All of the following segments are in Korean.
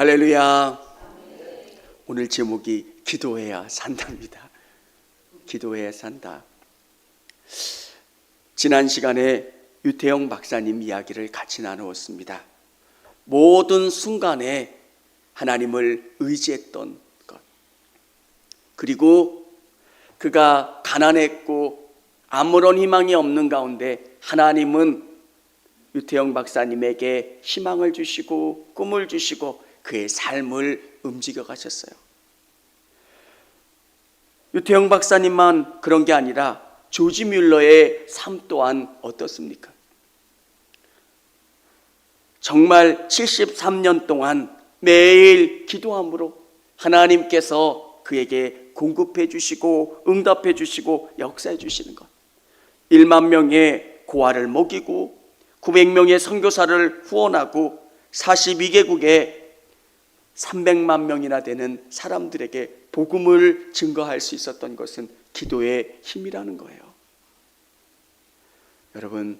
할렐루야. 오늘 제목이 기도해야 산다입니다. 기도해야 산다. 지난 시간에 유태영 박사님 이야기를 같이 나누었습니다. 모든 순간에 하나님을 의지했던 것, 그리고 그가 가난했고 아무런 희망이 없는 가운데 하나님은 유태영 박사님에게 희망을 주시고 꿈을 주시고 그의 삶을 움직여 가셨어요. 유태영 박사님만 그런 게 아니라 조지 뮬러의 삶 또한 어떻습니까? 정말 73년 동안 매일 기도함으로 하나님께서 그에게 공급해 주시고 응답해 주시고 역사해 주시는 것. 1만 명의 고아를 먹이고 900명의 선교사를 후원하고 42개국에 300만 명이나 되는 사람들에게 복음을 증거할 수 있었던 것은 기도의 힘이라는 거예요. 여러분,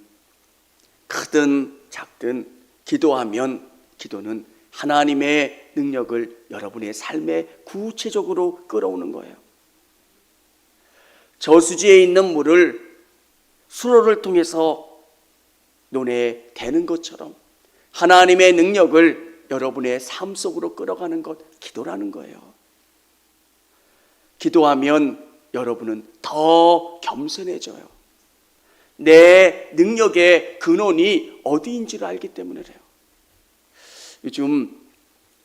크든 작든 기도하면 기도는 하나님의 능력을 여러분의 삶에 구체적으로 끌어오는 거예요. 저수지에 있는 물을 수로를 통해서 논에 대는 것처럼 하나님의 능력을 여러분의 삶 속으로 끌어가는 것, 기도라는 거예요. 기도하면 여러분은 더 겸손해져요. 내 능력의 근원이 어디인지를 알기 때문에 그래요. 요즘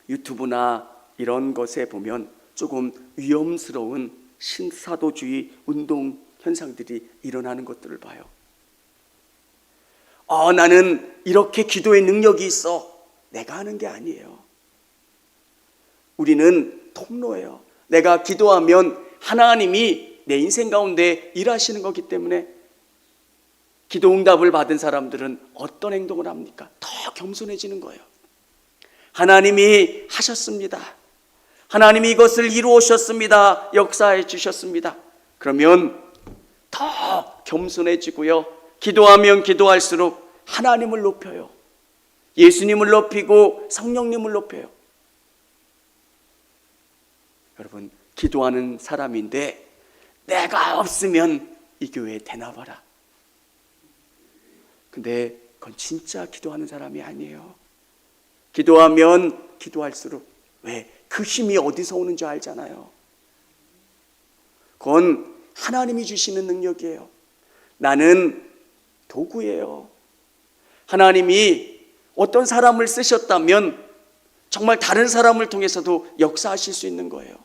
유튜브나 이런 것에 보면 조금 위험스러운 신사도주의 운동 현상들이 일어나는 것들을 봐요. 나는 이렇게 기도의 능력이 있어. 내가 하는 게 아니에요. 우리는 통로예요. 내가 기도하면 하나님이 내 인생 가운데 일하시는 거기 때문에 기도 응답을 받은 사람들은 어떤 행동을 합니까? 더 겸손해지는 거예요. 하나님이 하셨습니다. 하나님이 이것을 이루오셨습니다. 역사해 주셨습니다. 그러면 더 겸손해지고요. 기도하면 기도할수록 하나님을 높여요. 예수님을 높이고 성령님을 높여요. 여러분, 기도하는 사람인데 내가 없으면 이 교회에 되나 봐라. 근데 그건 진짜 기도하는 사람이 아니에요. 기도하면 기도할수록 왜? 그 힘이 어디서 오는 줄 알잖아요. 그건 하나님이 주시는 능력이에요. 나는 도구예요. 하나님이 어떤 사람을 쓰셨다면 정말 다른 사람을 통해서도 역사하실 수 있는 거예요.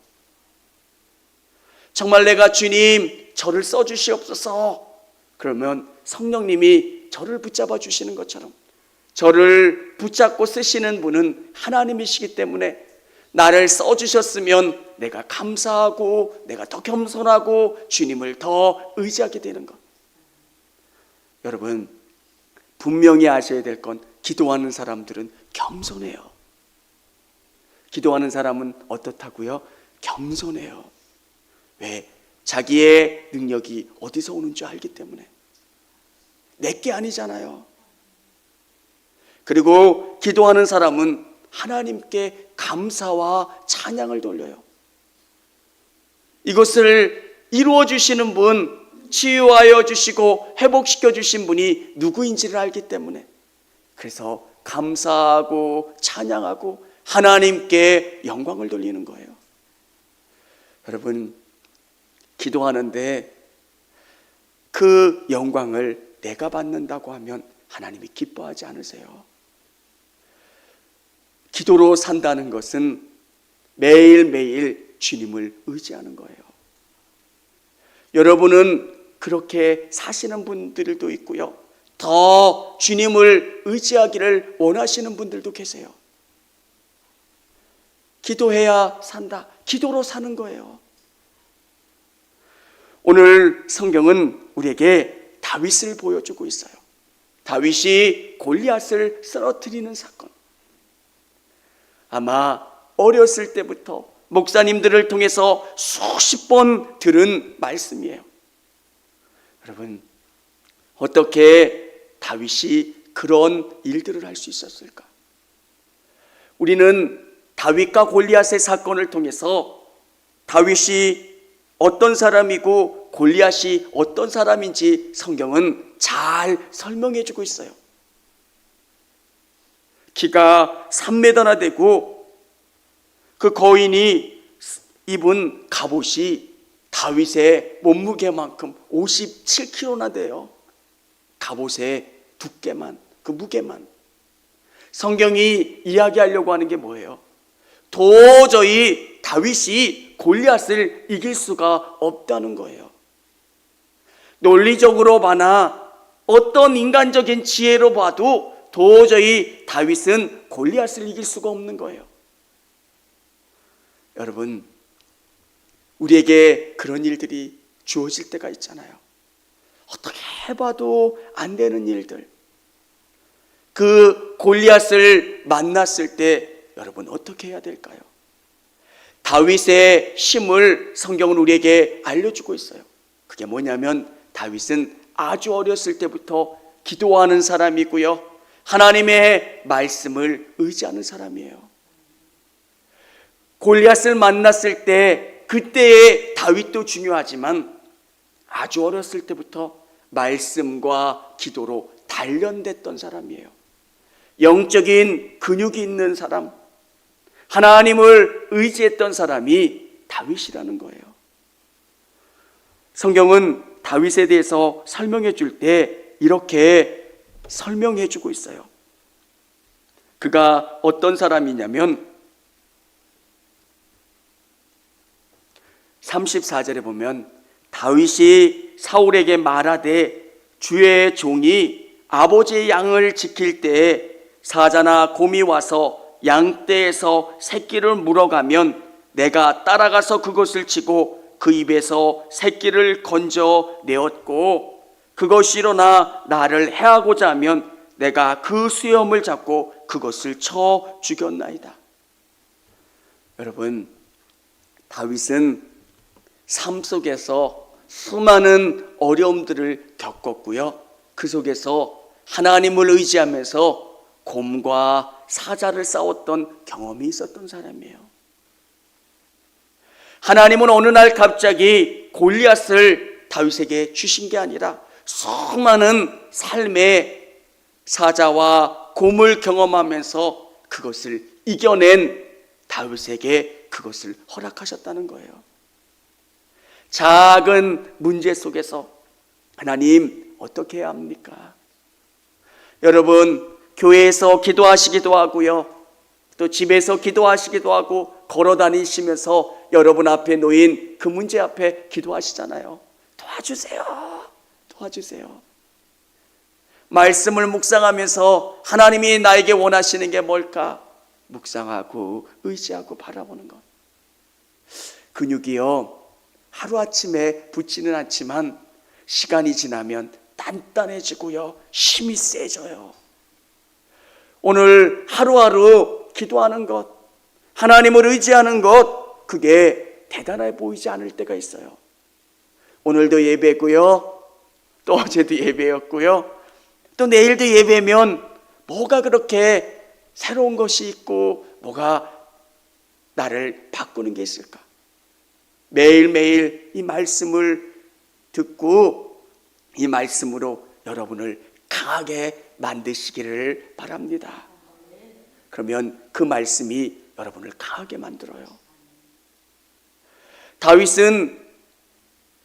정말 내가 주님 저를 써주시옵소서, 그러면 성령님이 저를 붙잡아 주시는 것처럼 저를 붙잡고 쓰시는 분은 하나님이시기 때문에 나를 써주셨으면 내가 감사하고 내가 더 겸손하고 주님을 더 의지하게 되는 것. 여러분, 분명히 아셔야 될 건 기도하는 사람들은 겸손해요. 기도하는 사람은 어떻다고요? 겸손해요. 왜? 자기의 능력이 어디서 오는 줄 알기 때문에. 내게 아니잖아요. 그리고 기도하는 사람은 하나님께 감사와 찬양을 돌려요. 이것을 이루어 주시는 분, 치유하여 주시고 회복시켜 주신 분이 누구인지를 알기 때문에, 그래서 감사하고 찬양하고 하나님께 영광을 돌리는 거예요. 여러분, 기도하는데 그 영광을 내가 받는다고 하면 하나님이 기뻐하지 않으세요. 기도로 산다는 것은 매일매일 주님을 의지하는 거예요. 여러분은 그렇게 사시는 분들도 있고요, 더 주님을 의지하기를 원하시는 분들도 계세요. 기도해야 산다. 기도로 사는 거예요. 오늘 성경은 우리에게 다윗을 보여주고 있어요. 다윗이 골리앗을 쓰러뜨리는 사건. 아마 어렸을 때부터 목사님들을 통해서 수십 번 들은 말씀이에요. 여러분, 어떻게 다윗이 그런 일들을 할 수 있었을까? 우리는 다윗과 골리앗의 사건을 통해서 다윗이 어떤 사람이고 골리앗이 어떤 사람인지 성경은 잘 설명해 주고 있어요. 키가 3m나 되고 그 거인이 입은 갑옷이 다윗의 몸무게만큼 57kg나 돼요. 갑옷의 두께만, 그 무게만. 성경이 이야기하려고 하는 게 뭐예요? 도저히 다윗이 골리앗을 이길 수가 없다는 거예요. 논리적으로 봐나 어떤 인간적인 지혜로 봐도 도저히 다윗은 골리앗을 이길 수가 없는 거예요. 여러분, 우리에게 그런 일들이 주어질 때가 있잖아요. 어떻게 해봐도 안 되는 일들. 그 골리앗을 만났을 때 여러분 어떻게 해야 될까요? 다윗의 힘을 성경은 우리에게 알려주고 있어요. 그게 뭐냐면 다윗은 아주 어렸을 때부터 기도하는 사람이고요, 하나님의 말씀을 의지하는 사람이에요. 골리앗을 만났을 때 그때의 다윗도 중요하지만 아주 어렸을 때부터 말씀과 기도로 단련됐던 사람이에요. 영적인 근육이 있는 사람, 하나님을 의지했던 사람이 다윗이라는 거예요. 성경은 다윗에 대해서 설명해 줄 때 이렇게 설명해 주고 있어요. 그가 어떤 사람이냐면 34절에 보면 다윗이 사울에게 말하되 주의 종이 아버지의 양을 지킬 때에 사자나 곰이 와서 양떼에서 새끼를 물어가면 내가 따라가서 그것을 치고 그 입에서 새끼를 건져 내었고 그것이 일어나 나를 해하고자 하면 내가 그 수염을 잡고 그것을 쳐 죽였나이다. 여러분, 다윗은 삶 속에서 수많은 어려움들을 겪었고요, 그 속에서 하나님을 의지하면서 곰과 사자를 싸웠던 경험이 있었던 사람이에요. 하나님은 어느 날 갑자기 골리앗을 다윗에게 주신 게 아니라 수많은 삶의 사자와 곰을 경험하면서 그것을 이겨낸 다윗에게 그것을 허락하셨다는 거예요. 작은 문제 속에서 하나님 어떻게 해야 합니까? 여러분, 교회에서 기도하시기도 하고요, 또 집에서 기도하시기도 하고 걸어 다니시면서 여러분 앞에 놓인 그 문제 앞에 기도하시잖아요. 도와주세요, 도와주세요. 말씀을 묵상하면서 하나님이 나에게 원하시는 게 뭘까? 묵상하고 의지하고 바라보는 것. 근육이요, 하루아침에 붙지는 않지만 시간이 지나면 단단해지고요, 힘이 세져요. 오늘 하루하루 기도하는 것, 하나님을 의지하는 것, 그게 대단해 보이지 않을 때가 있어요. 오늘도 예배고요, 또 어제도 예배였고요, 또 내일도 예배면 뭐가 그렇게 새로운 것이 있고 뭐가 나를 바꾸는 게 있을까? 매일매일 이 말씀을 듣고 이 말씀으로 여러분을 강하게 만드시기를 바랍니다. 그러면 그 말씀이 여러분을 강하게 만들어요. 다윗은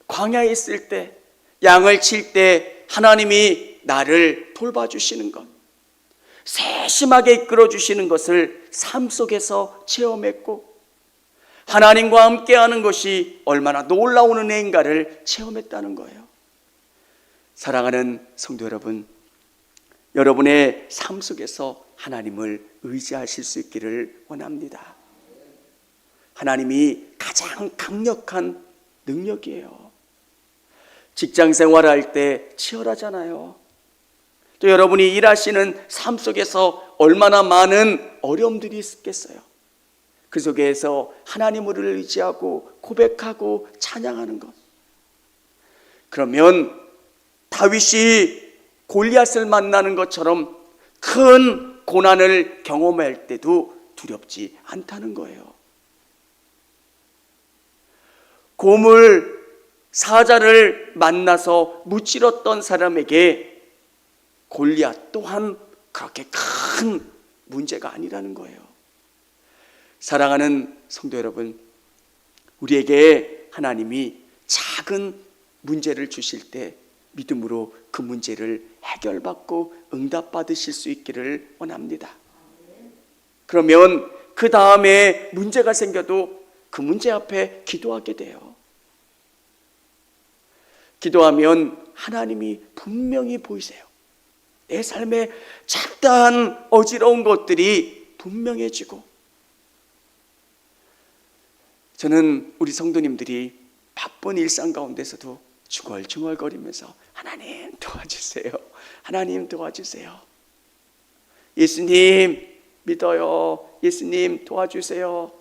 광야에 있을 때, 양을 칠 때 하나님이 나를 돌봐주시는 것, 세심하게 이끌어주시는 것을 삶 속에서 체험했고, 하나님과 함께하는 것이 얼마나 놀라운 은혜인가를 체험했다는 거예요. 사랑하는 성도 여러분, 여러분의 삶 속에서 하나님을 의지하실 수 있기를 원합니다. 하나님이 가장 강력한 능력이에요. 직장 생활할 때 치열하잖아요. 또 여러분이 일하시는 삶 속에서 얼마나 많은 어려움들이 있겠어요. 그 속에서 하나님을 의지하고 고백하고 찬양하는 것. 그러면 다윗이 골리앗을 만나는 것처럼 큰 고난을 경험할 때도 두렵지 않다는 거예요. 고물 사자를 만나서 무찔렀던 사람에게 골리앗 또한 그렇게 큰 문제가 아니라는 거예요. 사랑하는 성도 여러분, 우리에게 하나님이 작은 문제를 주실 때 믿음으로 그 문제를 해결받고 응답받으실 수 있기를 원합니다. 그러면 그 다음에 문제가 생겨도 그 문제 앞에 기도하게 돼요. 기도하면 하나님이 분명히 보이세요. 내 삶에 잡다한 어지러운 것들이 분명해지고, 저는 우리 성도님들이 바쁜 일상 가운데서도 중얼중얼거리면서 하나님 도와주세요, 하나님 도와주세요, 예수님 믿어요, 예수님 도와주세요.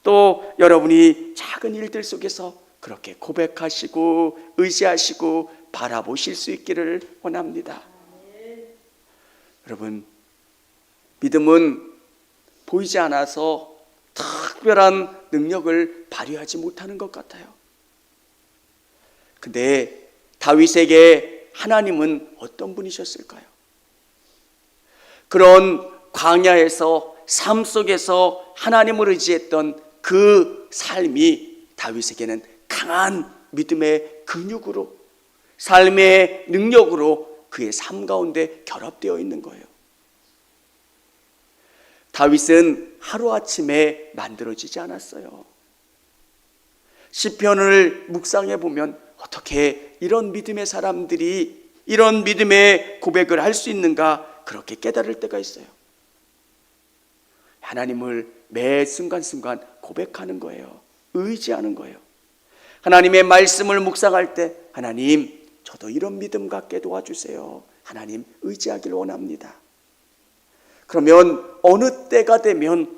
또 여러분이 작은 일들 속에서 그렇게 고백하시고 의지하시고 바라보실 수 있기를 원합니다. 여러분, 믿음은 보이지 않아서 특별한 능력을 발휘하지 못하는 것 같아요. 근데 다윗에게 하나님은 어떤 분이셨을까요? 그런 광야에서 삶 속에서 하나님을 의지했던 그 삶이 다윗에게는 강한 믿음의 근육으로, 삶의 능력으로 그의 삶 가운데 결합되어 있는 거예요. 다윗은 하루아침에 만들어지지 않았어요. 시편을 묵상해 보면 어떻게 이런 믿음의 사람들이 이런 믿음의 고백을 할 수 있는가, 그렇게 깨달을 때가 있어요. 하나님을 매 순간순간 고백하는 거예요. 의지하는 거예요. 하나님의 말씀을 묵상할 때 하나님, 저도 이런 믿음 갖게 도와주세요, 하나님 의지하기를 원합니다. 그러면 어느 때가 되면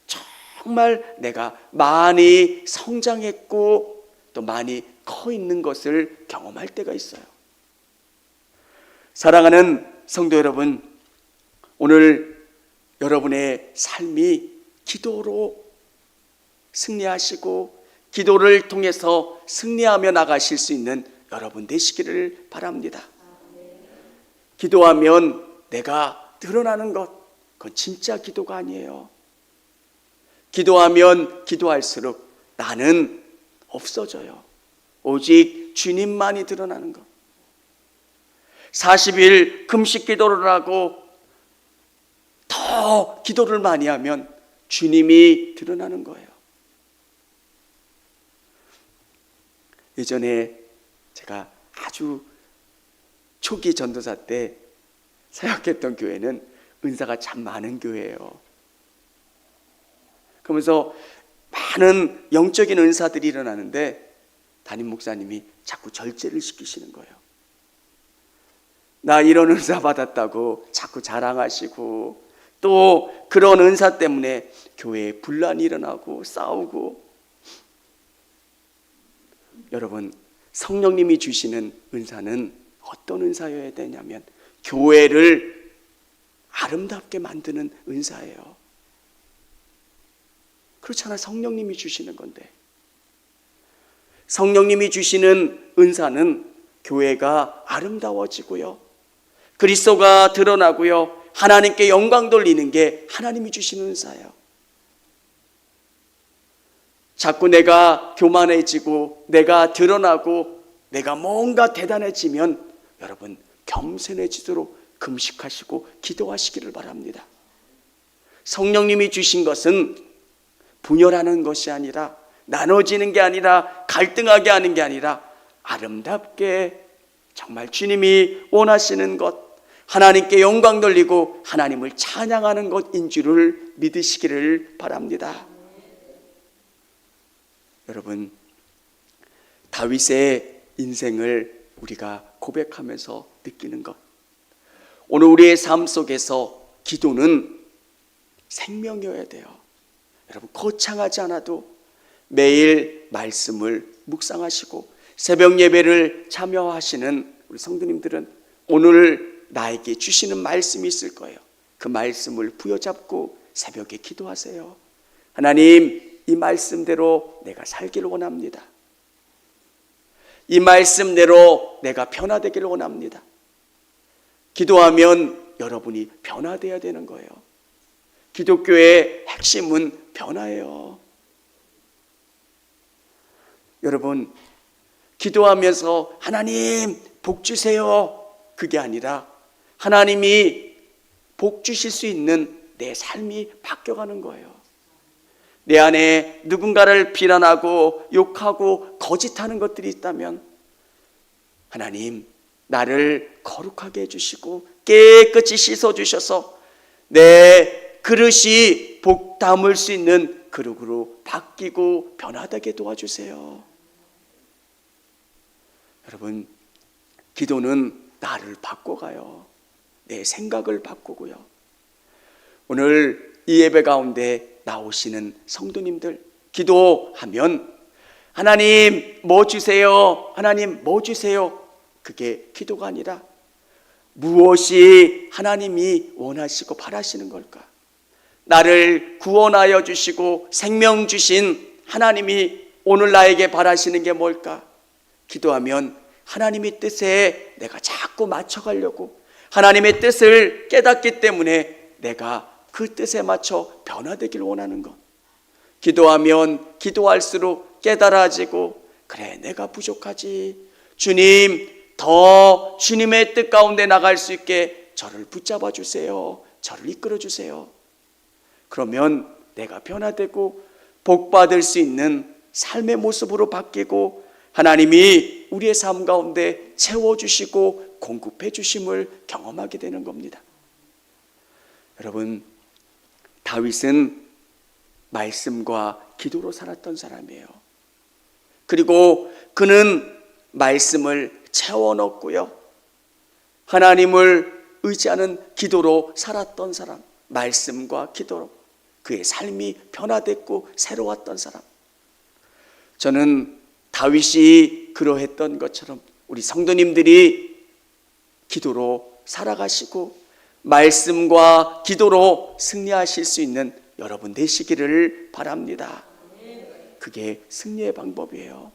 정말 내가 많이 성장했고 또 많이 커 있는 것을 경험할 때가 있어요. 사랑하는 성도 여러분, 오늘 여러분의 삶이 기도로 승리하시고 기도를 통해서 승리하며 나가실 수 있는 여러분 되시기를 바랍니다. 기도하면 내가 드러나는 것, 그건 진짜 기도가 아니에요. 기도하면 기도할수록 나는 없어져요. 오직 주님만이 드러나는 것. 40일 금식 기도를 하고 더 기도를 많이 하면 주님이 드러나는 거예요. 예전에 제가 아주 초기 전도사 때 사역했던 교회는 은사가 참 많은 교회예요. 그러면서 많은 영적인 은사들이 일어나는데 담임 목사님이 자꾸 절제를 시키시는 거예요. 나 이런 은사 받았다고 자꾸 자랑하시고, 또 그런 은사 때문에 교회에 분란이 일어나고 싸우고. 여러분, 성령님이 주시는 은사는 어떤 은사여야 되냐면 교회를 아름답게 만드는 은사예요. 그렇잖아, 성령님이 주시는 건데. 성령님이 주시는 은사는 교회가 아름다워지고요, 그리스도가 드러나고요, 하나님께 영광 돌리는 게 하나님이 주시는 은사예요. 자꾸 내가 교만해지고 내가 드러나고 내가 뭔가 대단해지면 여러분 겸손해지도록 금식하시고 기도하시기를 바랍니다. 성령님이 주신 것은 분열하는 것이 아니라, 나눠지는 게 아니라, 갈등하게 하는 게 아니라 아름답게 정말 주님이 원하시는 것, 하나님께 영광 돌리고 하나님을 찬양하는 것인 줄을 믿으시기를 바랍니다. 여러분, 다윗의 인생을 우리가 고백하면서 느끼는 것, 오늘 우리의 삶 속에서 기도는 생명이어야 돼요. 여러분, 거창하지 않아도 매일 말씀을 묵상하시고 새벽 예배를 참여하시는 우리 성도님들은 오늘 나에게 주시는 말씀이 있을 거예요. 그 말씀을 부여잡고 새벽에 기도하세요. 하나님, 이 말씀대로 내가 살기를 원합니다. 이 말씀대로 내가 변화되기를 원합니다. 기도하면 여러분이 변화되어야 되는 거예요. 기독교의 핵심은 변화예요. 여러분, 기도하면서 하나님 복 주세요, 그게 아니라 하나님이 복 주실 수 있는 내 삶이 바뀌어가는 거예요. 내 안에 누군가를 비난하고 욕하고 거짓하는 것들이 있다면 하나님, 나를 거룩하게 해주시고 깨끗이 씻어주셔서 내 그릇이 복 담을 수 있는 그릇으로 바뀌고 변화되게 도와주세요. 여러분, 기도는 나를 바꿔가요. 내 생각을 바꾸고요. 오늘 이 예배 가운데 나오시는 성도님들, 기도하면 하나님 뭐 주세요, 하나님 뭐 주세요, 그게 기도가 아니라 무엇이 하나님이 원하시고 바라시는 걸까? 나를 구원하여 주시고 생명 주신 하나님이 오늘 나에게 바라시는 게 뭘까? 기도하면 하나님의 뜻에 내가 자꾸 맞춰가려고, 하나님의 뜻을 깨닫기 때문에 내가 그 뜻에 맞춰 변화되기를 원하는 것. 기도하면 기도할수록 깨달아지고, 그래 내가 부족하지, 주님 더 주님의 뜻 가운데 나갈 수 있게 저를 붙잡아 주세요, 저를 이끌어 주세요. 그러면 내가 변화되고 복받을 수 있는 삶의 모습으로 바뀌고, 하나님이 우리의 삶 가운데 채워주시고 공급해 주심을 경험하게 되는 겁니다. 여러분, 다윗은 말씀과 기도로 살았던 사람이에요. 그리고 그는 말씀을 채워 넣었고요, 하나님을 의지하는 기도로 살았던 사람, 말씀과 기도로 그의 삶이 변화됐고 새로웠던 사람. 저는 다윗이 그러했던 것처럼 우리 성도님들이 기도로 살아가시고 말씀과 기도로 승리하실 수 있는 여러분 되시기를 바랍니다. 그게 승리의 방법이에요.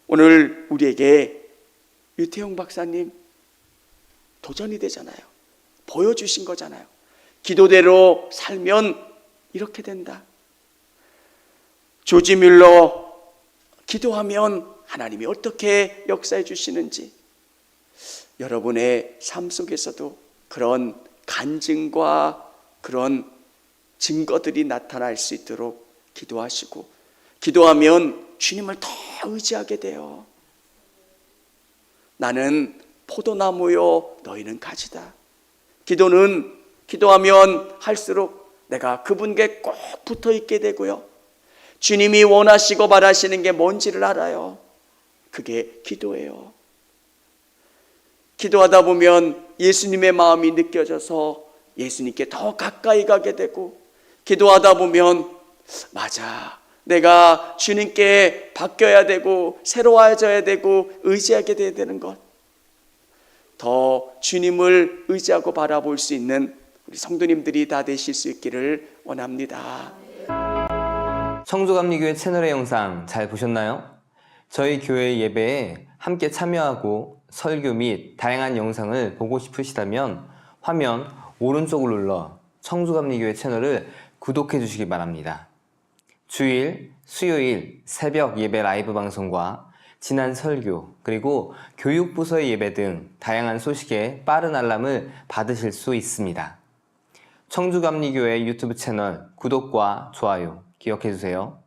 오늘 우리에게 유태용 박사님 도전이 되잖아요. 보여주신 거잖아요. 기도대로 살면 이렇게 된다. 조지 뮬러, 기도하면 하나님이 어떻게 역사해 주시는지, 여러분의 삶 속에서도 그런 간증과 그런 증거들이 나타날 수 있도록 기도하시고, 기도하면 주님을 더 의지하게 돼요. 나는 포도나무요, 너희는 가지다. 기도하면 할수록 내가 그분께 꼭 붙어 있게 되고요, 주님이 원하시고 바라시는 게 뭔지를 알아요. 그게 기도예요. 기도하다 보면 예수님의 마음이 느껴져서 예수님께 더 가까이 가게 되고, 기도하다 보면 맞아, 내가 주님께 바뀌어야 되고 새로워져야 되고 의지하게 돼야 되는 것, 더 주님을 의지하고 바라볼 수 있는 우리 성도님들이 다 되실 수 있기를 원합니다. 청주감리교회 채널의 영상 잘 보셨나요? 저희 교회 예배에 함께 참여하고 설교 및 다양한 영상을 보고 싶으시다면 화면 오른쪽을 눌러 청주감리교회 채널을 구독해 주시기 바랍니다. 주일, 수요일 새벽 예배 라이브 방송과 지난 설교, 그리고 교육부서의 예배 등 다양한 소식에 빠른 알람을 받으실 수 있습니다. 청주감리교회 유튜브 채널 구독과 좋아요 기억해 주세요.